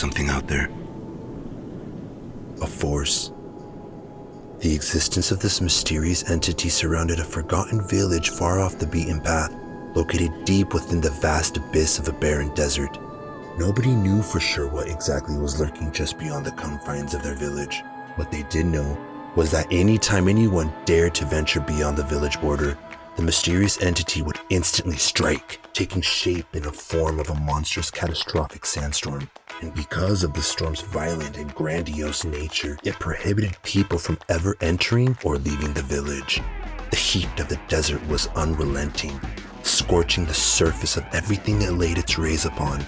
something out there. A force. The existence of this mysterious entity surrounded a forgotten village far off the beaten path, located deep within the vast abyss of a barren desert. Nobody knew for sure what exactly was lurking just beyond the confines of their village. What they did know was that anytime anyone dared to venture beyond the village border, the mysterious entity would instantly strike, taking shape in the form of a monstrous catastrophic sandstorm. And because of the storm's violent and grandiose nature, it prohibited people from ever entering or leaving the village. The heat of the desert was unrelenting, scorching the surface of everything it laid its rays upon.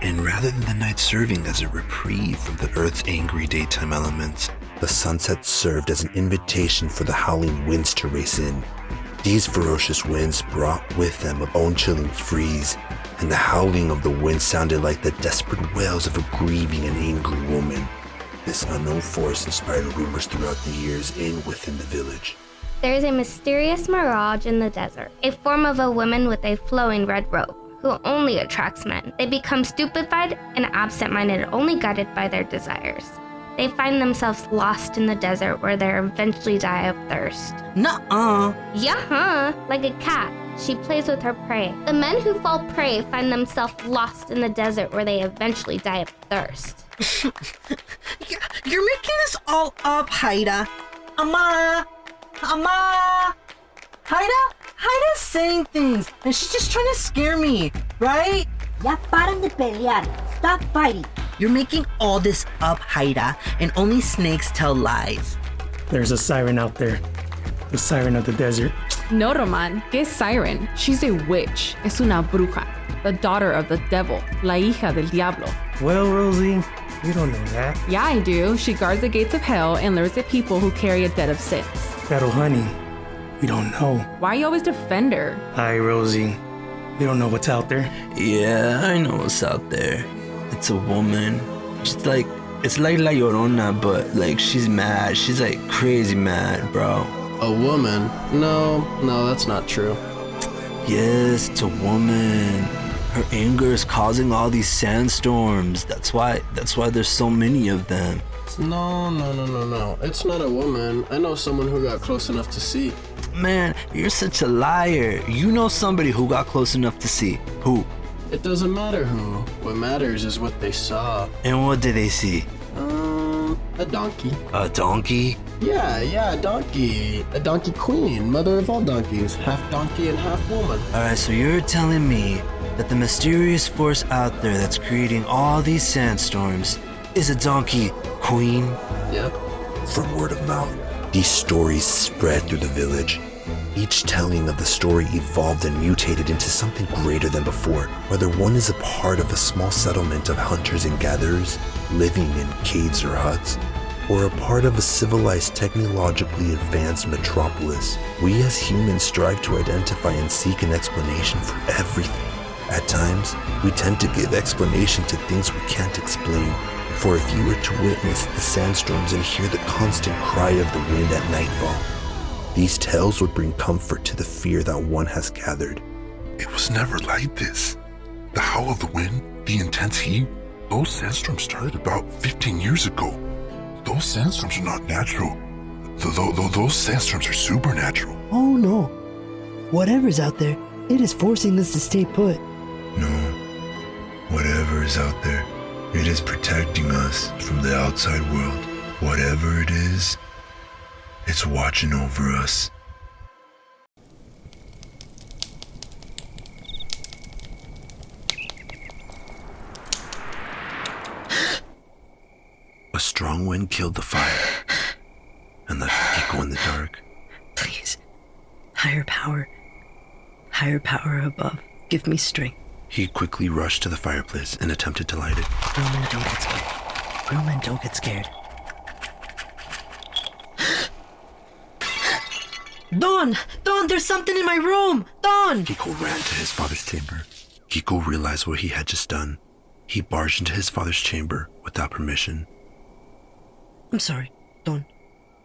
And rather than the night serving as a reprieve from the earth's angry daytime elements, the sunset served as an invitation for the howling winds to race in. These ferocious winds brought with them a bone-chilling freeze, and the howling of the wind sounded like the desperate wails of a grieving and angry woman. This unknown force inspired rumors throughout the years in within the village. There is a mysterious mirage in the desert, a form of a woman with a flowing red robe, who only attracts men. They become stupefied and absent-minded, only guided by their desires. They find themselves lost in the desert where they eventually die of thirst. Nuh-uh. Yeah, like a cat. She plays with her prey. The men who fall prey find themselves lost in the desert where they eventually die of thirst. You're making this all up, Haida. Ama! Haida's saying things, and she's just trying to scare me, right? Ya paran de pelear. Stop fighting. You're making all this up, Haida, and only snakes tell lies. There's a siren out there. The siren of the desert. No, Roman, ¿qué siren? She's a witch. Es una bruja. The daughter of the devil. La hija del diablo. Well, Rosie, you don't know that. Yeah, I do. She guards the gates of hell and lures the people who carry a debt of sins. Pero honey, we don't know. Why you always defend her? Hi, Rosie. We don't know what's out there. Yeah, I know what's out there. It's a woman. It's like La Llorona, but like she's mad. She's like crazy mad, bro. A woman? No, that's not true. Yes, it's a woman. Her anger is causing all these sandstorms. That's why there's so many of them. No. It's not a woman. I know someone who got close enough to see. Man, you're such a liar. You know somebody who got close enough to see. Who? It doesn't matter who. What matters is what they saw. And what did they see? A donkey. A donkey? Yeah, a donkey. A donkey queen, mother of all donkeys. Half donkey and half woman. Alright, so you're telling me that the mysterious force out there that's creating all these sandstorms is a donkey queen? Yep. From word of mouth, these stories spread through the village. Each telling of the story evolved and mutated into something greater than before, whether one is a part of a small settlement of hunters and gatherers living in caves or huts, or a part of a civilized, technologically advanced metropolis. We as humans strive to identify and seek an explanation for everything. At times, we tend to give explanation to things we can't explain. For if you were to witness the sandstorms and hear the constant cry of the wind at nightfall, these tales would bring comfort to the fear that one has gathered. It was never like this. The howl of the wind, the intense heat, those sandstorms started about 15 years ago. Those sandstorms are not natural. Those sandstorms are supernatural. Oh no. Whatever's out there, it is forcing us to stay put. No. Whatever is out there, it is protecting us from the outside world. Whatever it is, it's watching over us. A strong wind killed the fire and left Kiko in the dark. Please. Higher power above. Give me strength. He quickly rushed to the fireplace and attempted to light it. Roman, don't get scared. Roman, don't get scared. Don, there's something in my room! Don! Kiko ran to his father's chamber. Kiko realized what he had just done. He barged into his father's chamber without permission. I'm sorry, Don.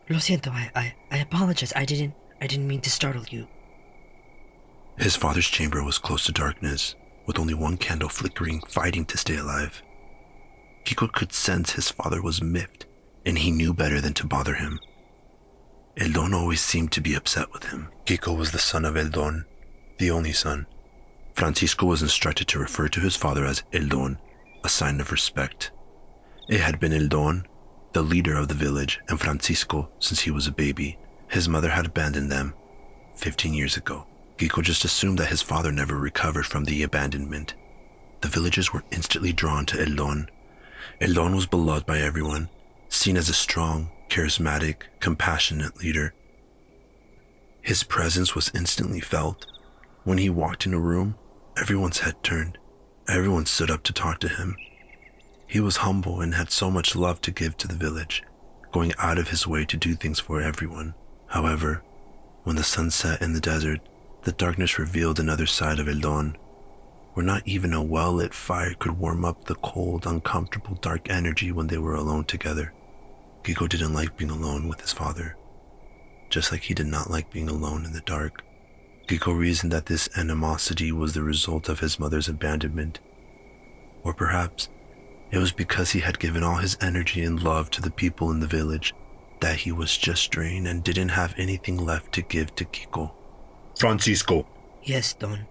Lo siento, I apologize. I didn't mean to startle you. His father's chamber was close to darkness, with only one candle flickering, fighting to stay alive. Kiko could sense his father was miffed, and he knew better than to bother him. Eldon always seemed to be upset with him. Kiko was the son of Eldon, the only son. Francisco was instructed to refer to his father as Eldon, a sign of respect. It had been Eldon, the leader of the village, and Francisco since he was a baby. His mother had abandoned them 15 years ago. Kiko just assumed that his father never recovered from the abandonment. The villagers were instantly drawn to Eldon. Eldon was beloved by everyone, seen as a strong, charismatic, compassionate leader. His presence was instantly felt. When he walked in a room, everyone's head turned. Everyone stood up to talk to him. He was humble and had so much love to give to the village, going out of his way to do things for everyone. However, when the sun set in the desert, the darkness revealed another side of Eldon, where not even a well-lit fire could warm up the cold, uncomfortable, dark energy when they were alone together. Kiko didn't like being alone with his father, just like he did not like being alone in the dark. Kiko reasoned that this animosity was the result of his mother's abandonment, or perhaps it was because he had given all his energy and love to the people in the village that he was just drained and didn't have anything left to give to Kiko. Francisco, Yes, Don.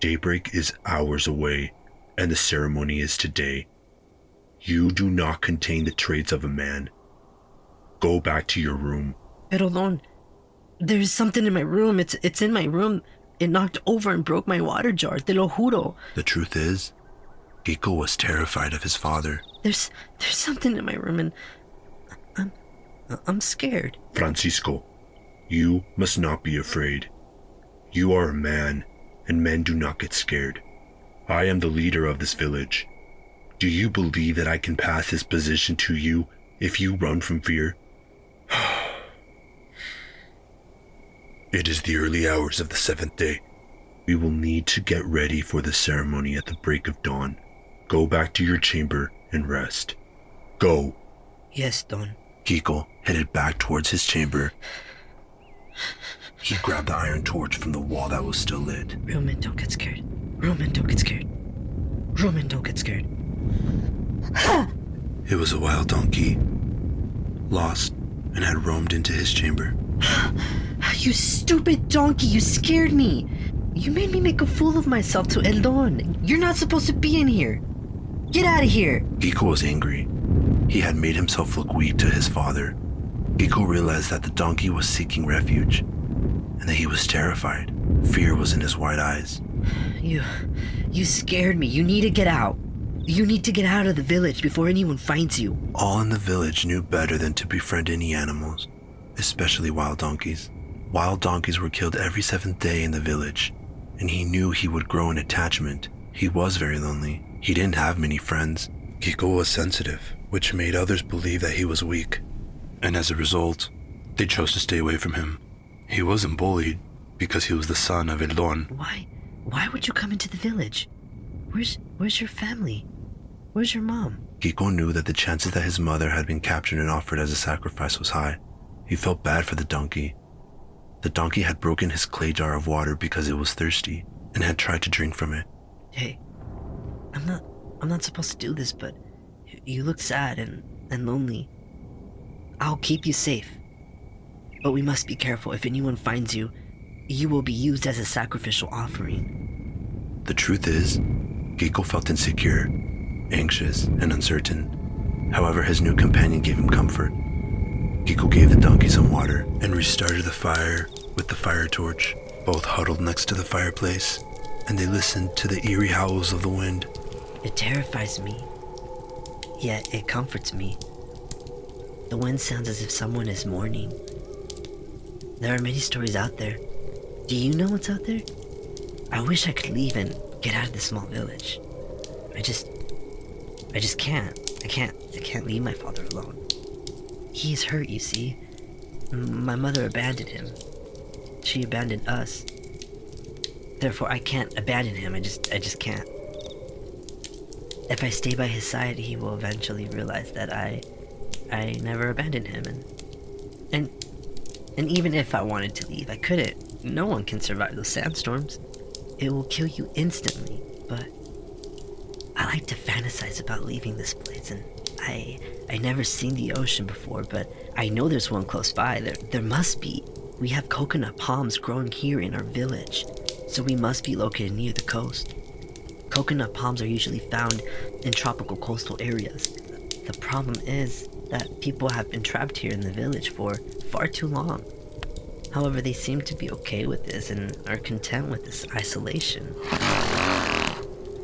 daybreak is hours away, and the ceremony is today. You do not contain the traits of a man. Go back to your room. Pero Don, there's something in my room. It's in my room. It knocked over and broke my water jar. Te lo juro. The truth is, Kiko was terrified of his father. There's something in my room, and I'm scared. Francisco, you must not be afraid. You are a man, and men do not get scared. I am the leader of this village. Do you believe that I can pass this position to you if you run from fear? It is the early hours of the 7th day. We will need to get ready for the ceremony at the break of dawn. Go back to your chamber and rest. Go. Yes, Don. Kiko headed back towards his chamber. He grabbed the iron torch from the wall that was still lit. Real men don't get scared. Real men don't get scared. Real men don't get scared. It was a wild donkey, lost, and had roamed into his chamber. You stupid donkey, you scared me. You made me make a fool of myself to Eldon. You're not supposed to be in here. Get out of here. Kiko was angry. He had made himself look weak to his father. Kiko realized that the donkey was seeking refuge, and that he was terrified. Fear was in his wide eyes. You scared me. You need to get out. You need to get out of the village before anyone finds you. All in the village knew better than to befriend any animals, especially wild donkeys. Wild donkeys were killed every 7th day in the village, and he knew he would grow an attachment. He was very lonely. He didn't have many friends. Kiko was sensitive, which made others believe that he was weak, and as a result, they chose to stay away from him. He wasn't bullied because he was the son of Eldon. Why would you come into the village? Where's your family? Where's your mom? Kiko knew that the chances that his mother had been captured and offered as a sacrifice was high. He felt bad for the donkey. The donkey had broken his clay jar of water because it was thirsty and had tried to drink from it. Hey, I'm not supposed to do this, but you look sad and lonely. I'll keep you safe. But we must be careful. If anyone finds you, you will be used as a sacrificial offering. The truth is, Kiko felt insecure, anxious, and uncertain. However, his new companion gave him comfort. Kiko gave the donkey some water and restarted the fire with the fire torch. Both huddled next to the fireplace, and they listened to the eerie howls of the wind. It terrifies me, yet it comforts me. The wind sounds as if someone is mourning. There are many stories out there. Do you know what's out there? I wish I could leave and get out of this small village. I just can't. I can't leave my father alone. He's hurt, you see. My mother abandoned him. She abandoned us. Therefore, I can't abandon him. I just can't. If I stay by his side, he will eventually realize that I never abandoned him, and even if I wanted to leave, I couldn't. No one can survive those sandstorms. It will kill you instantly, but I like to fantasize about leaving this place, and I never seen the ocean before, but I know there's one close by. There must be. We have coconut palms growing here in our village, so we must be located near the coast. Coconut palms are usually found in tropical coastal areas. The problem is that people have been trapped here in the village for far too long. However, they seem to be okay with this and are content with this isolation.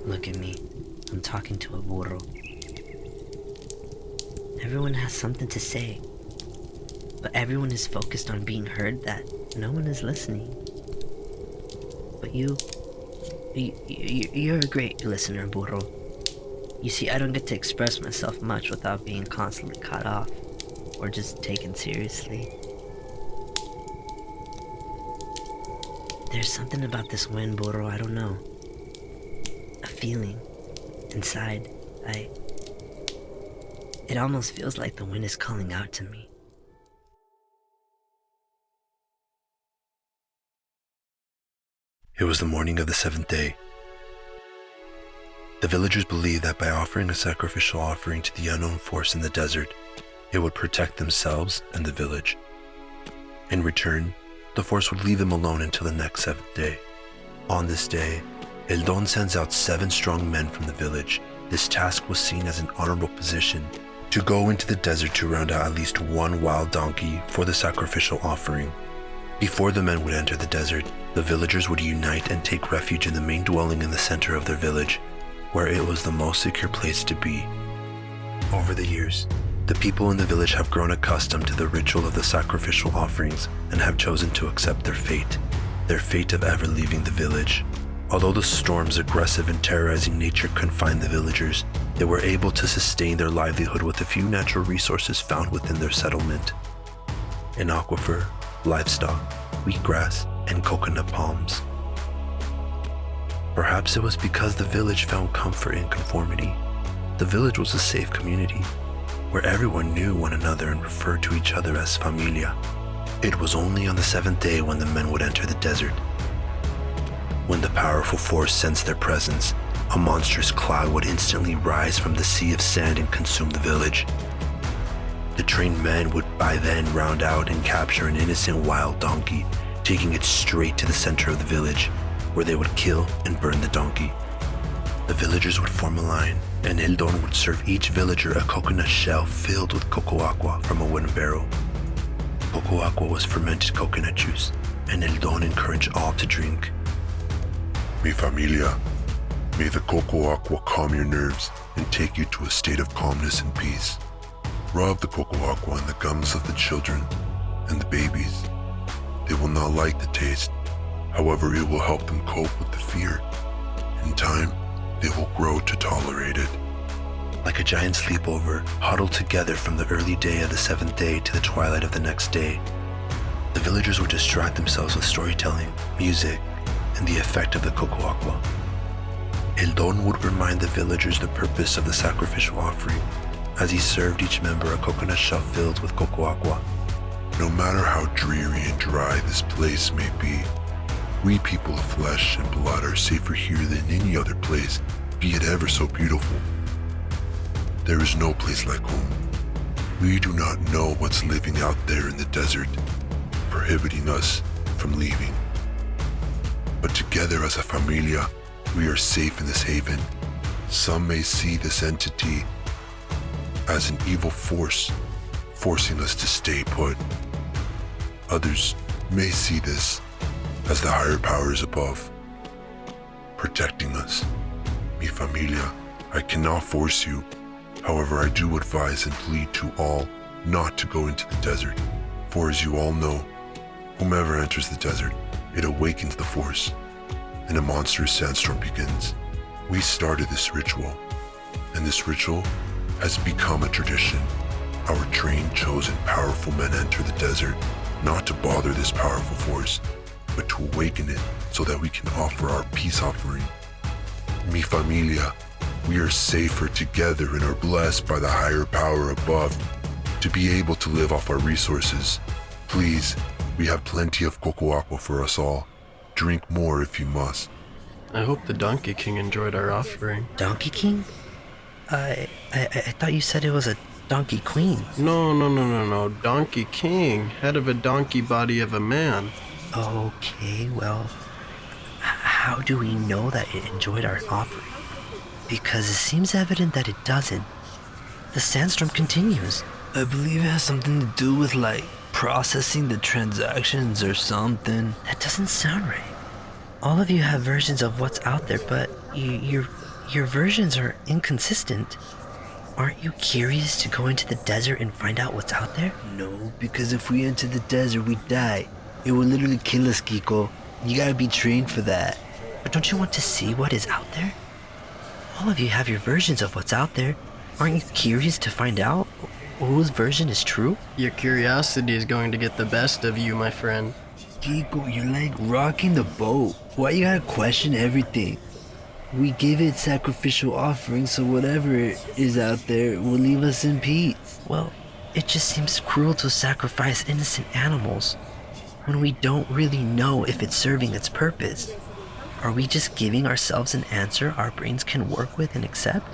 Look at me. I'm talking to a burro. Everyone has something to say, but everyone is focused on being heard that no one is listening. But you're a great listener, burro. You see, I don't get to express myself much without being constantly cut off or just taken seriously. There's something about this wind, burro, I don't know. A feeling inside. It almost feels like the wind is calling out to me. It was the morning of the 7th day. The villagers believed that by offering a sacrificial offering to the unknown force in the desert, it would protect themselves and the village. In return, the force would leave them alone until the next 7th day. On this day, El Don sends out 7 strong men from the village. This task was seen as an honorable position to go into the desert to round out at least one wild donkey for the sacrificial offering. Before the men would enter the desert, the villagers would unite and take refuge in the main dwelling in the center of their village, where it was the most secure place to be. Over the years, the people in the village have grown accustomed to the ritual of the sacrificial offerings and have chosen to accept their fate of ever leaving the village. Although the storm's aggressive and terrorizing nature confined the villagers, they were able to sustain their livelihood with the few natural resources found within their settlement: an aquifer, livestock, wheatgrass, and coconut palms. Perhaps it was because the village found comfort in conformity. The village was a safe community, where everyone knew one another and referred to each other as familia. It was only on the 7th day when the men would enter the desert. When the powerful force sensed their presence, a monstrous cloud would instantly rise from the sea of sand and consume the village. The trained men would by then round out and capture an innocent wild donkey, taking it straight to the center of the village, where they would kill and burn the donkey. The villagers would form a line, and El Don would serve each villager a coconut shell filled with coco aqua from a wooden barrel. Coco aqua was fermented coconut juice, and El Don encouraged all to drink. Mi familia, may the coco aqua calm your nerves and take you to a state of calmness and peace. Rub the coco aqua in the gums of the children and the babies. They will not like the taste, however it will help them cope with the fear. In time, they will grow to tolerate it. Like a giant sleepover, huddled together from the early day of the 7th day to the twilight of the next day, the villagers would distract themselves with storytelling, music, and the effect of the coco aqua. El Don would remind the villagers the purpose of the sacrificial offering, as he served each member a coconut shell filled with coco aqua. No matter how dreary and dry this place may be, we people of flesh and blood are safer here than any other place, be it ever so beautiful. There is no place like home. We do not know what's living out there in the desert, prohibiting us from leaving. But together as a familia, we are safe in this haven. Some may see this entity as an evil force, forcing us to stay put. Others may see this as the higher powers above, protecting us. Mi familia, I cannot force you. However, I do advise and plead to all not to go into the desert. For as you all know, whomever enters the desert, it awakens the force, and a monstrous sandstorm begins. We started this ritual, and this ritual has become a tradition. Our trained, chosen, powerful men enter the desert, not to bother this powerful force, but to awaken it so that we can offer our peace offering. Mi familia, we are safer together and are blessed by the higher power above to be able to live off our resources. Please, we have plenty of coco aqua for us all. Drink more if you must. I hope the Donkey King enjoyed our offering. Donkey King? I thought you said it was a Donkey Queen. No. Donkey King, head of a donkey body of a man. Okay, well, how do we know that it enjoyed our offering? Because it seems evident that it doesn't. The sandstorm continues. I believe it has something to do with, like, processing the transactions or something. That doesn't sound right. All of you have versions of what's out there, but your versions are inconsistent. Aren't you curious to go into the desert and find out what's out there? No, because if we enter the desert, we die. It will literally kill us, Kiko. You gotta be trained for that. But don't you want to see what is out there? All of you have your versions of what's out there. Aren't you curious to find out whose version is true? Your curiosity is going to get the best of you, my friend. Kiko, you're like rocking the boat. Why you gotta question everything? We give it sacrificial offerings, so whatever is out there will leave us in peace. Well, it just seems cruel to sacrifice innocent animals when we don't really know if it's serving its purpose. Are we just giving ourselves an answer our brains can work with and accept?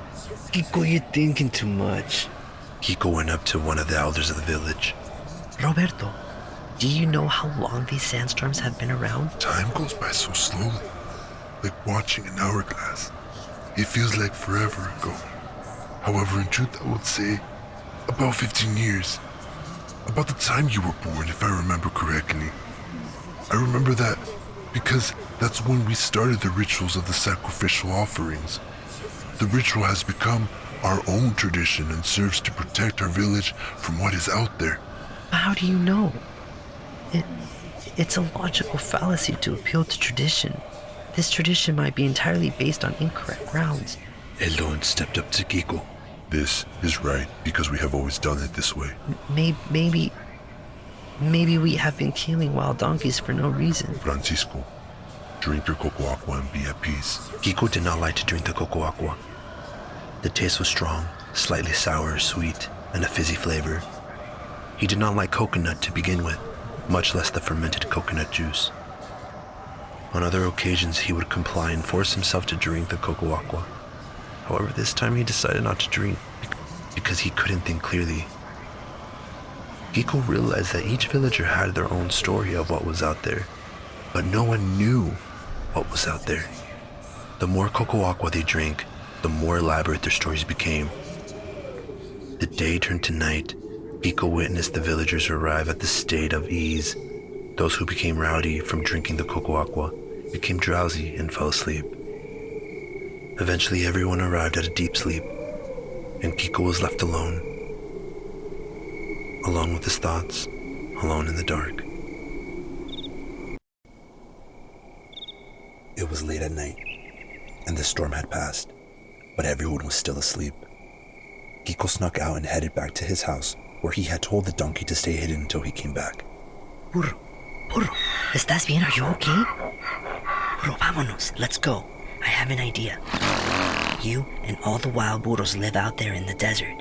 Kiko, you're thinking too much. Kiko went up to one of the elders of the village. Roberto, do you know how long these sandstorms have been around? Time goes by so slowly, like watching an hourglass. It feels like forever ago. However, in truth, I would say about 15 years. About the time you were born, if I remember correctly. I remember that because that's when we started the rituals of the sacrificial offerings. The ritual has become our own tradition and serves to protect our village from what is out there. How do you know? It's a logical fallacy to appeal to tradition. This tradition might be entirely based on incorrect grounds. Elon stepped up to Kiko. This is right because we have always done it this way. Maybe we have been killing wild donkeys for no reason. Francisco, drink your coco aqua and be at peace. Kiko did not like to drink the coco aqua. The taste was strong, slightly sour, sweet, and a fizzy flavor. He did not like coconut to begin with, much less the fermented coconut juice. On other occasions, he would comply and force himself to drink the coco aqua. However, this time he decided not to drink because he couldn't think clearly. Kiko realized that each villager had their own story of what was out there, but no one knew what was out there. The more coco aqua they drank, the more elaborate their stories became. The day turned to night. Kiko witnessed the villagers arrive at the state of ease. Those who became rowdy from drinking the coco aqua became drowsy and fell asleep. Eventually, everyone arrived at a deep sleep, and Kiko was left alone with his thoughts, alone in the dark. It was late at night, and the storm had passed, but everyone was still asleep. Kiko snuck out and headed back to his house, where he had told the donkey to stay hidden until he came back. Burro, ¿estás bien? Are you okay? Burro, vámonos, let's go. I have an idea. You and all the wild burros live out there in the desert,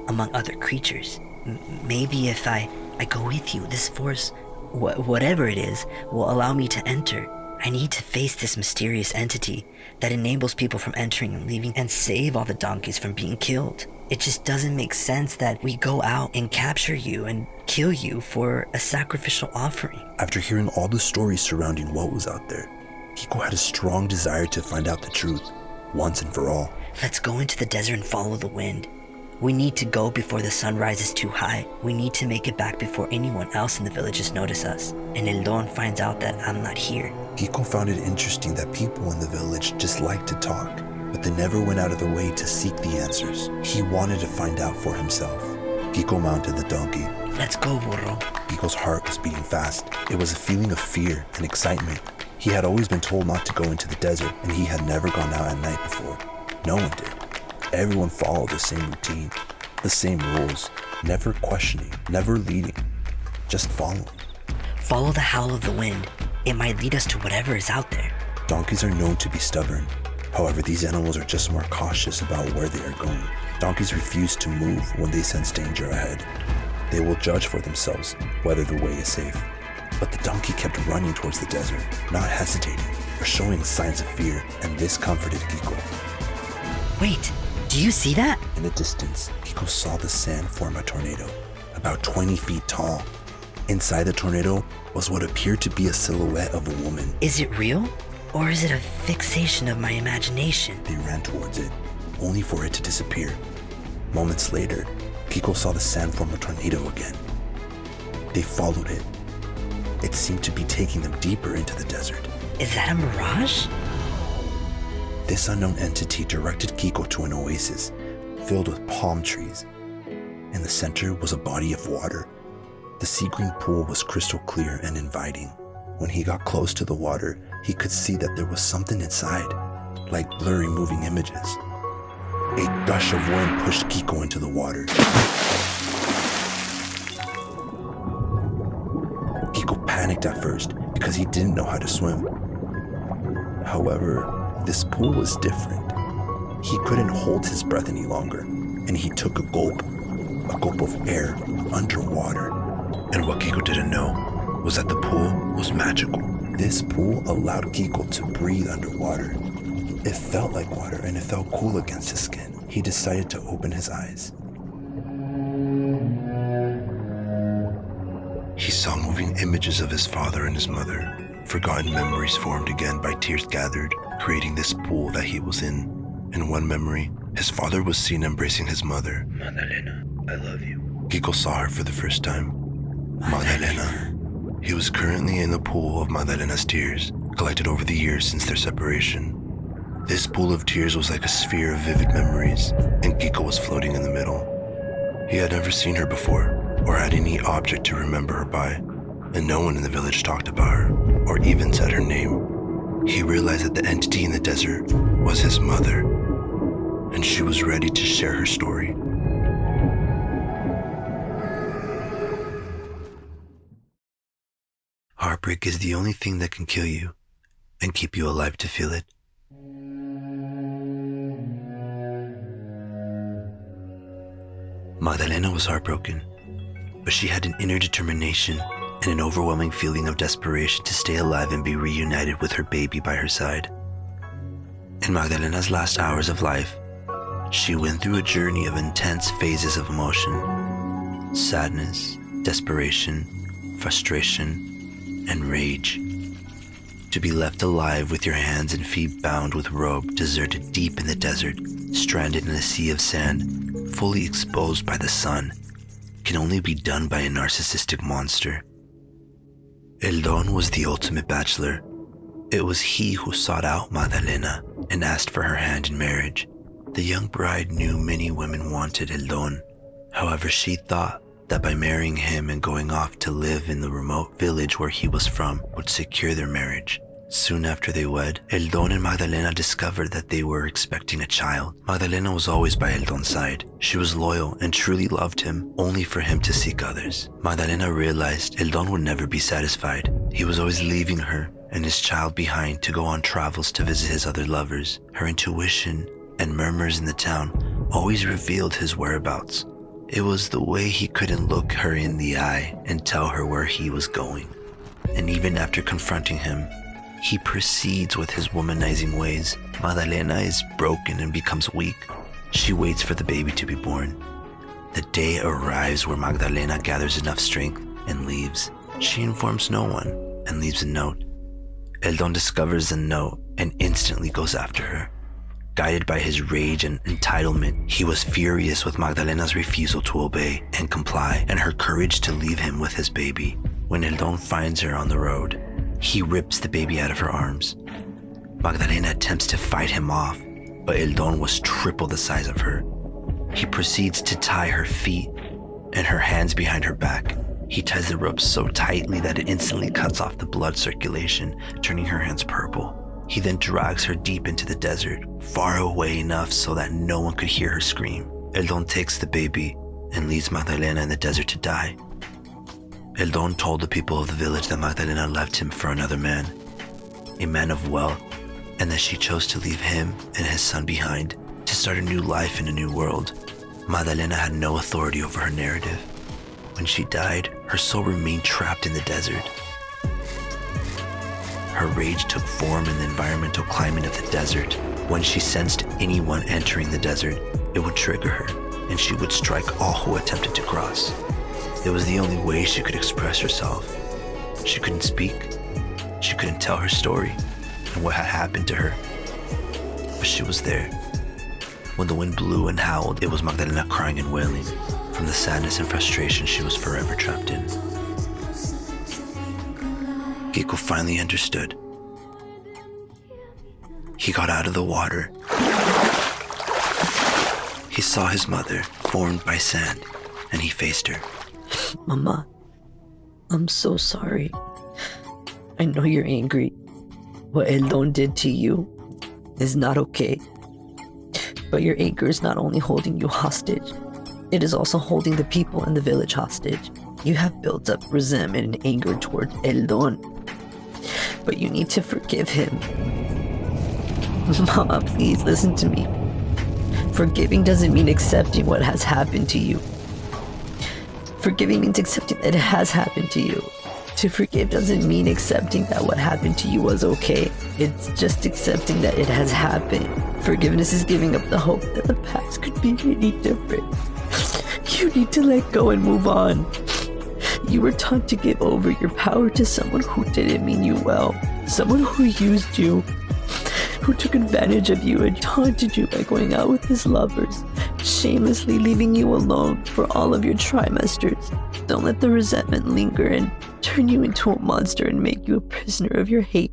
among other creatures. Maybe if I go with you, this force, whatever it is, will allow me to enter. I need to face this mysterious entity that enables people from entering and leaving and save all the donkeys from being killed. It just doesn't make sense that we go out and capture you and kill you for a sacrificial offering. After hearing all the stories surrounding what was out there, Kiko had a strong desire to find out the truth, once and for all. Let's go into the desert and follow the wind. We need to go before the sun rises too high. We need to make it back before anyone else in the villages notice us, and El Don finds out that I'm not here. Kiko found it interesting that people in the village just liked to talk, but they never went out of their way to seek the answers. He wanted to find out for himself. Kiko mounted the donkey. Let's go, burro. Kiko's heart was beating fast. It was a feeling of fear and excitement. He had always been told not to go into the desert, and he had never gone out at night before. No one did. Everyone followed the same routine, the same rules, never questioning, never leading, just following. Follow the howl of the wind. It might lead us to whatever is out there. Donkeys are known to be stubborn. However, these animals are just more cautious about where they are going. Donkeys refuse to move when they sense danger ahead. They will judge for themselves whether the way is safe. But the donkey kept running towards the desert, not hesitating. were showing signs of fear, and this comforted Kiko. Wait, do you see that? In the distance, Kiko saw the sand form a tornado, about 20 feet tall. Inside the tornado was what appeared to be a silhouette of a woman. Is it real? Or is it a fixation of my imagination? They ran towards it, only for it to disappear. Moments later, Kiko saw the sand form a tornado again. They followed it. It seemed to be taking them deeper into the desert. Is that a mirage? This unknown entity directed Kiko to an oasis filled with palm trees. In the center was a body of water. The sea green pool was crystal clear and inviting. When he got close to the water, he could see that there was something inside, like blurry moving images. A gush of wind pushed Kiko into the water. Kiko panicked at first because he didn't know how to swim. However, this pool was different. He couldn't hold his breath any longer, and he took a gulp of air underwater. And what Kiko didn't know was that the pool was magical. This pool allowed Kiko to breathe underwater. It felt like water and it felt cool against his skin. He decided to open his eyes. He saw moving images of his father and his mother. Forgotten memories formed again by tears gathered, creating this pool that he was in. In one memory, his father was seen embracing his mother. Magdalena, I love you. Kiko saw her for the first time. Magdalena. He was currently in the pool of Magdalena's tears, collected over the years since their separation. This pool of tears was like a sphere of vivid memories, and Kiko was floating in the middle. He had never seen her before, or had any object to remember her by, and no one in the village talked about her, or even said her name. He realized that the entity in the desert was his mother, and she was ready to share her story. Heartbreak is the only thing that can kill you and keep you alive to feel it. Magdalena was heartbroken, but she had an inner determination and an overwhelming feeling of desperation to stay alive and be reunited with her baby by her side. In Magdalena's last hours of life, she went through a journey of intense phases of emotion: sadness, desperation, frustration, and rage. To be left alive with your hands and feet bound with rope, deserted deep in the desert, stranded in a sea of sand, fully exposed by the sun, can only be done by a narcissistic monster. El Don was the ultimate bachelor. It was he who sought out Magdalena and asked for her hand in marriage. The young bride knew many women wanted El Don. However, she thought that by marrying him and going off to live in the remote village where he was from would secure their marriage. Soon after they wed, El Don and Magdalena discovered that they were expecting a child. Magdalena was always by El Don's side. She was loyal and truly loved him, only for him to seek others. Magdalena realized El Don would never be satisfied. He was always leaving her and his child behind to go on travels to visit his other lovers. Her intuition and murmurs in the town always revealed his whereabouts. It was the way he couldn't look her in the eye and tell her where he was going. And even after confronting him, he proceeds with his womanizing ways. Magdalena is broken and becomes weak. She waits for the baby to be born. The day arrives where Magdalena gathers enough strength and leaves. She informs no one and leaves a note. El Don discovers the note and instantly goes after her. Guided by his rage and entitlement, he was furious with Magdalena's refusal to obey and comply, and her courage to leave him with his baby. When El Don finds her on the road, he rips the baby out of her arms. Magdalena attempts to fight him off, but El Don was triple the size of her. He proceeds to tie her feet and her hands behind her back. He ties the rope so tightly that it instantly cuts off the blood circulation, turning her hands purple. He then drags her deep into the desert, far away enough so that no one could hear her scream. El Don takes the baby and leaves Magdalena in the desert to die. El Don told the people of the village that Magdalena left him for another man, a man of wealth, and that she chose to leave him and his son behind to start a new life in a new world. Magdalena had no authority over her narrative. When she died, her soul remained trapped in the desert. Her rage took form in the environmental climate of the desert. When she sensed anyone entering the desert, it would trigger her, and she would strike all who attempted to cross. It was the only way she could express herself. She couldn't speak. She couldn't tell her story and what had happened to her. But she was there. When the wind blew and howled, it was Magdalena crying and wailing from the sadness and frustration she was forever trapped in. Kiko finally understood. He got out of the water. He saw his mother, formed by sand, and he faced her. Mama, I'm so sorry. I know you're angry. What Eldon did to you is not okay. But your anger is not only holding you hostage, it is also holding the people in the village hostage. You have built up resentment and anger towards Eldon. But you need to forgive him. Mama, please listen to me. Forgiving doesn't mean accepting what has happened to you. Forgiving means accepting that it has happened to you. To forgive doesn't mean accepting that what happened to you was okay. It's just accepting that it has happened. Forgiveness is giving up the hope that the past could be any different. You need to let go and move on. You were taught to give over your power to someone who didn't mean you well. Someone who used you, who took advantage of you and taunted you by going out with his lovers, shamelessly leaving you alone for all of your trimesters. Don't let the resentment linger and turn you into a monster and make you a prisoner of your hate.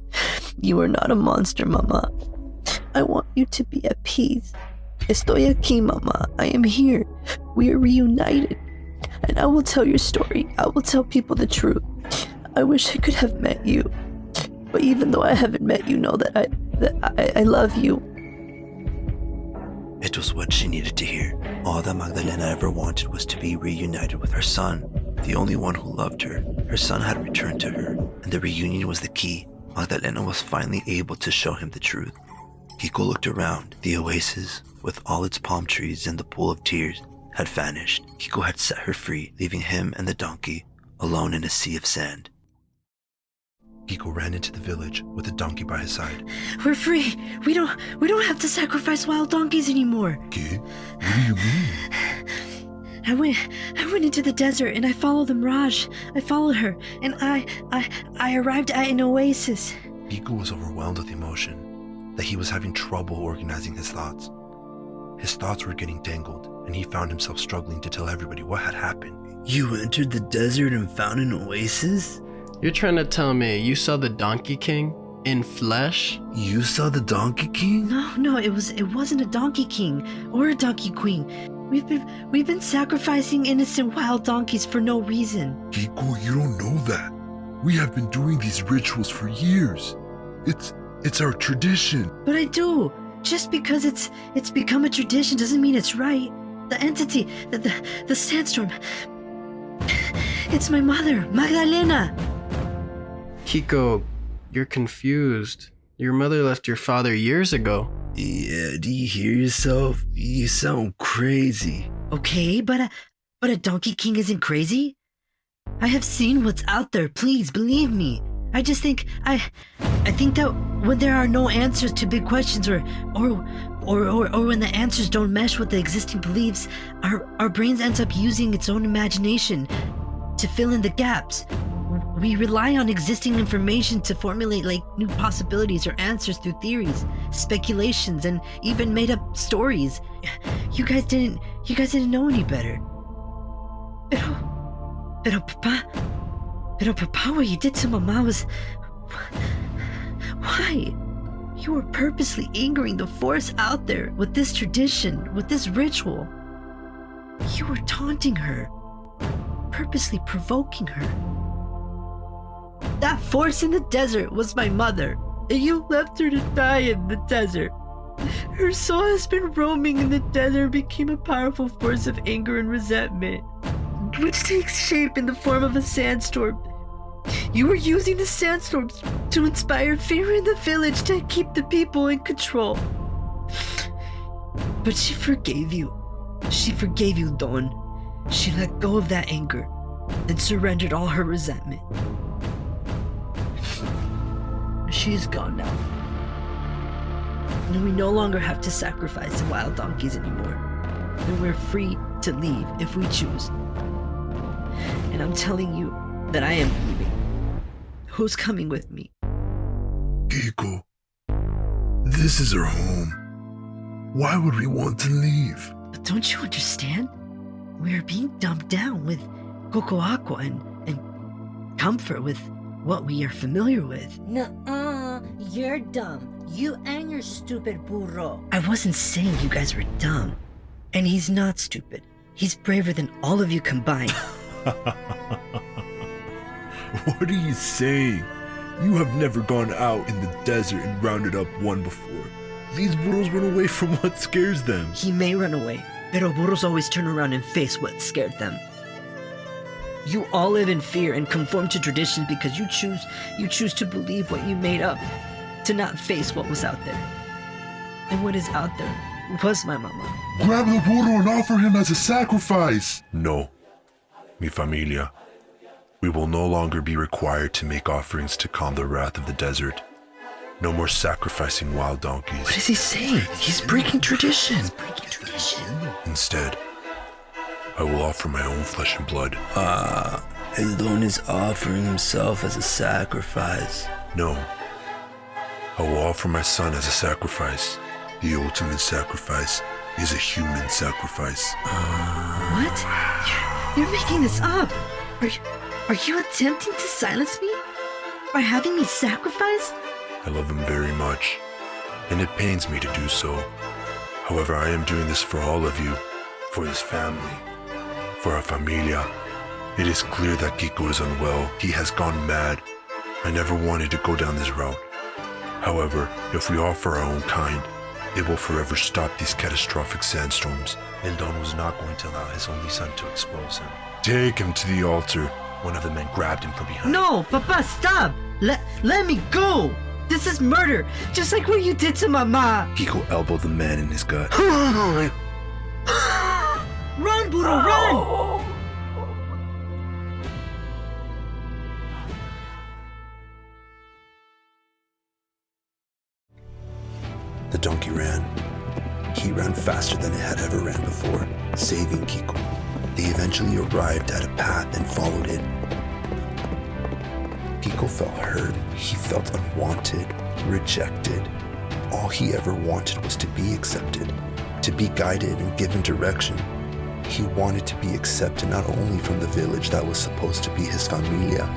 You are not a monster, Mama. I want you to be at peace. Estoy aquí, Mama. I am here. We are reunited. And I will tell your story. I will tell people the truth. I wish I could have met you. But even though I haven't met you, know that I love you. It was what she needed to hear. All that Magdalena ever wanted was to be reunited with her son, the only one who loved her. Her son had returned to her, and the reunion was the key. Magdalena was finally able to show him the truth. Kiko looked around. The oasis, with all its palm trees and the pool of tears, had vanished. Kiko had set her free, leaving him and the donkey alone in a sea of sand. Kiko ran into the village with the donkey by his side. We're free. We don't have to sacrifice wild donkeys anymore. ¿Qué? What do you mean? I went into the desert and I followed the mirage. I followed her and I arrived at an oasis. Kiko was overwhelmed with emotion, that he was having trouble organizing his thoughts. His thoughts were getting tangled, and he found himself struggling to tell everybody what had happened. You entered the desert and found an oasis? You're trying to tell me you saw the Donkey King in flesh? You saw the Donkey King? No, it wasn't a Donkey King or a Donkey Queen. We've been sacrificing innocent wild donkeys for no reason. Kiko, you don't know that. We have been doing these rituals for years. It's our tradition. But I do. Just because it's become a tradition doesn't mean it's right. The entity, the sandstorm. It's my mother, Magdalena. Kiko, you're confused. Your mother left your father years ago. Yeah, do you hear yourself? You sound crazy. Okay, but a Donkey King isn't crazy. I have seen what's out there. Please believe me. I just think I think that when there are no answers to big questions or when the answers don't mesh with the existing beliefs, our brains ends up using its own imagination to fill in the gaps. We rely on existing information to formulate new possibilities or answers through theories, speculations, and even made up stories. You guys didn't know any better. Pero Papa, what you did to Mama was... Why? You were purposely angering the force out there with this tradition, with this ritual. You were taunting her, purposely provoking her. That force in the desert was my mother, and you left her to die in the desert. Her soul has been roaming in the desert and became a powerful force of anger and resentment, which takes shape in the form of a sandstorm. You were using the sandstorms to inspire fear in the village to keep the people in control. But she forgave you. She forgave you, Don. She let go of that anger and surrendered all her resentment. she's gone now. And we no longer have to sacrifice the wild donkeys anymore. And we're free to leave if we choose. And I'm telling you that I am leaving. Who's coming with me? Kiko, this is our home. Why would we want to leave? But don't you understand? We are being dumped down with coco aqua and comfort with what we are familiar with. Nuh-uh, you're dumb. You and your stupid burro. I wasn't saying you guys were dumb. And he's not stupid. He's braver than all of you combined. What are you saying? You have never gone out in the desert and rounded up one before. These burros run away from what scares them. He may run away, pero burros always turn around and face what scared them. You all live in fear and conform to traditions because you choose to believe what you made up, to not face what was out there. And what is out there was my mama. Grab the burro and offer him as a sacrifice. No, mi familia. We will no longer be required to make offerings to calm the wrath of the desert. No more sacrificing wild donkeys. What is he saying? He's breaking tradition. Instead, I will offer my own flesh and blood. Elon is offering himself as a sacrifice. No, I will offer my son as a sacrifice. The ultimate sacrifice is a human sacrifice. What? You're making this up. Are you attempting to silence me? By having me sacrificed? I love him very much, and it pains me to do so. However, I am doing this for all of you, for his family, for our familia. It is clear that Kiko is unwell. He has gone mad. I never wanted to go down this route. However, if we offer our own kind, it will forever stop these catastrophic sandstorms. Eldon was not going to allow his only son to expose him. Take him to the altar. One of the men grabbed him from behind. No, Papa, stop! Let me go! This is murder, just like what you did to Mama! Kiko elbowed the man in his gut. Run, Burro, run! The donkey ran. He ran faster than it had ever ran before, saving Kiko. They eventually arrived at a path and followed it. Kiko felt hurt. He felt unwanted, rejected. All he ever wanted was to be accepted, to be guided and given direction. He wanted to be accepted not only from the village that was supposed to be his familia,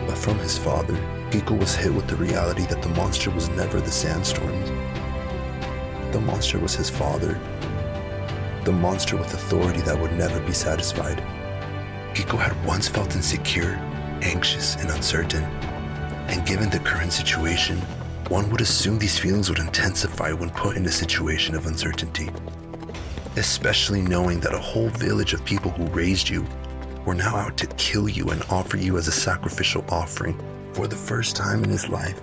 but from his father. Kiko was hit with the reality that the monster was never the sandstorms. The monster was his father. The monster with authority that would never be satisfied. Kiko had once felt insecure, anxious, and uncertain. And given the current situation, one would assume these feelings would intensify when put in a situation of uncertainty. Especially knowing that a whole village of people who raised you were now out to kill you and offer you as a sacrificial offering. For the first time in his life,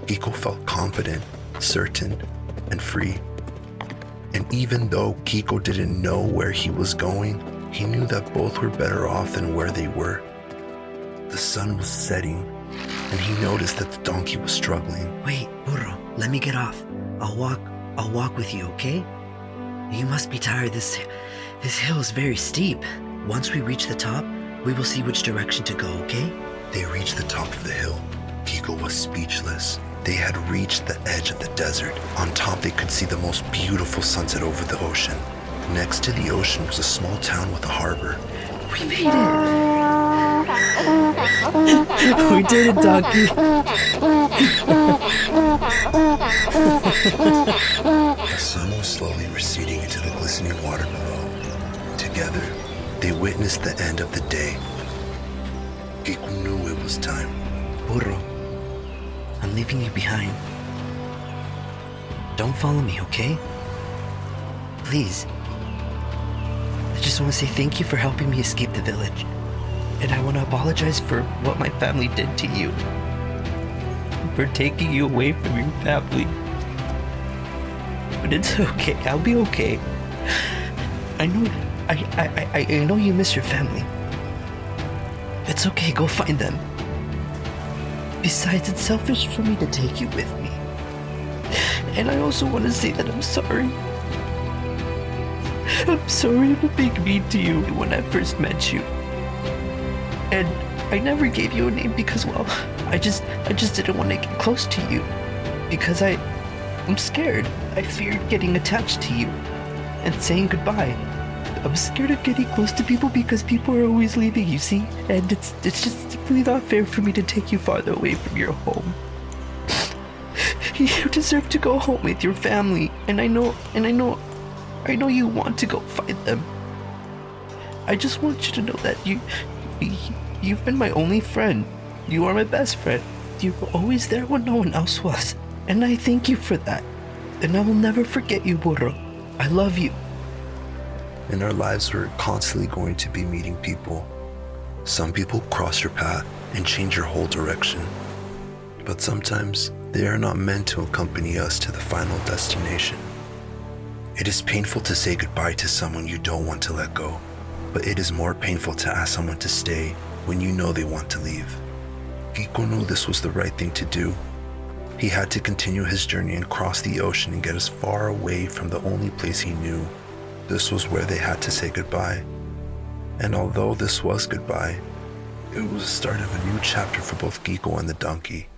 Kiko felt confident, certain, and free. And even though Kiko didn't know where he was going, he knew that both were better off than where they were. The sun was setting, and he noticed that the donkey was struggling. Wait, Burro, let me get off. I'll walk with you, okay? You must be tired. This hill is very steep. Once we reach the top, we will see which direction to go, okay? They reached the top of the hill. Kiko was speechless. They had reached the edge of the desert. On top, they could see the most beautiful sunset over the ocean. Next to the ocean was a small town with a harbor. We made it! We did it, donkey! The sun was slowly receding into the glistening water below. Together, they witnessed the end of the day. Kiko knew it was time. Burro, I'm leaving you behind. Don't follow me, okay? Please. I just want to say thank you for helping me escape the village. And I want to apologize for what my family did to you. For taking you away from your family. But it's okay. I'll be okay. I know you miss your family. It's okay. Go find them. Besides, it's selfish for me to take you with me. And I also want to say that I'm sorry. I'm sorry for being mean to you when I first met you. And I never gave you a name because, well, I just didn't want to get close to you. Because I'm scared. I feared getting attached to you and saying goodbye. I'm scared of getting close to people because people are always leaving, you see? And it's just simply not fair for me to take you farther away from your home. You deserve to go home with your family, and I know you want to go find them. I just want you to know that you've been my only friend. You are my best friend. You were always there when no one else was. And I thank you for that. And I will never forget you, burro. I love you. In our lives, we're constantly going to be meeting people. Some people cross your path and change your whole direction. But sometimes they are not meant to accompany us to the final destination. It is painful to say goodbye to someone you don't want to let go, but it is more painful to ask someone to stay when you know they want to leave. Kiko knew this was the right thing to do. He had to continue his journey and cross the ocean and get as far away from the only place he knew. This was where they had to say goodbye. And although this was goodbye, it was the start of a new chapter for both Kiko and the donkey.